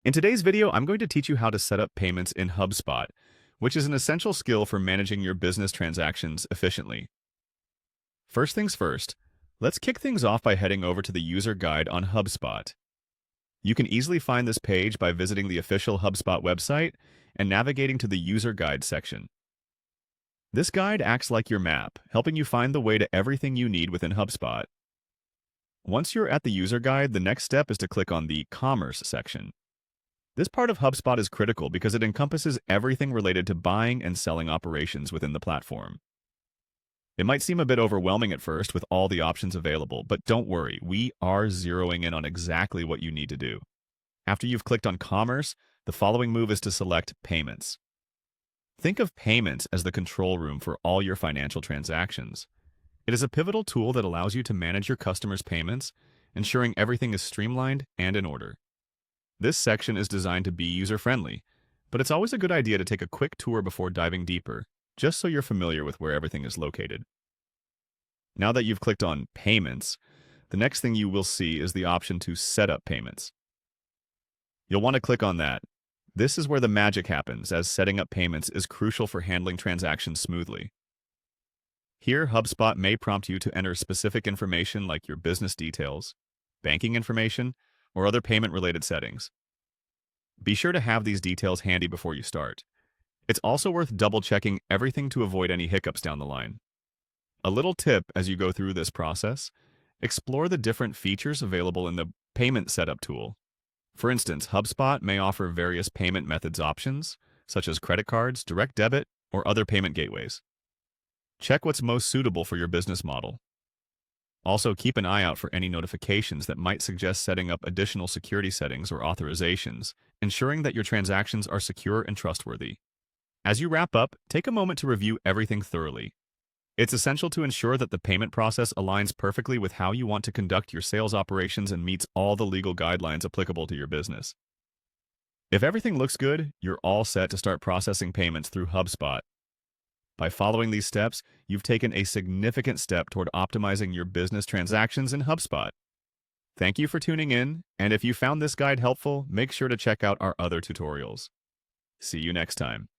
In today's video, I'm going to teach you how to set up payments in HubSpot, which is an essential skill for managing your business transactions efficiently. First things first, let's kick things off by heading over to the user guide on HubSpot. You can easily find this page by visiting the official HubSpot website and navigating to the user guide section. This guide acts like your map, helping you find the way to everything you need within HubSpot. Once you're at the user guide, the next step is to click on the Commerce section. This part of HubSpot is critical because it encompasses everything related to buying and selling operations within the platform. It might seem a bit overwhelming at first with all the options available, but don't worry, we are zeroing in on exactly what you need to do. After you've clicked on Commerce, the following move is to select Payments. Think of payments as the control room for all your financial transactions. It is a pivotal tool that allows you to manage your customers' payments, ensuring everything is streamlined and in order. This section is designed to be user-friendly, but it's always a good idea to take a quick tour before diving deeper, just so you're familiar with where everything is located. Now that you've clicked on Payments, the next thing you will see is the option to set up payments. You'll want to click on that. This is where the magic happens, as setting up payments is crucial for handling transactions smoothly. Here, HubSpot may prompt you to enter specific information like your business details, banking information, or other payment-related settings. Be sure to have these details handy before you start. It's also worth double-checking everything to avoid any hiccups down the line. A little tip as you go through this process, explore the different features available in the Payment Setup tool. For instance, HubSpot may offer various payment methods options, such as credit cards, direct debit, or other payment gateways. Check what's most suitable for your business model. Also, keep an eye out for any notifications that might suggest setting up additional security settings or authorizations, ensuring that your transactions are secure and trustworthy. As you wrap up, take a moment to review everything thoroughly. It's essential to ensure that the payment process aligns perfectly with how you want to conduct your sales operations and meets all the legal guidelines applicable to your business. If everything looks good, you're all set to start processing payments through HubSpot. By following these steps, you've taken a significant step toward optimizing your business transactions in HubSpot. Thank you for tuning in, and if you found this guide helpful, make sure to check out our other tutorials. See you next time.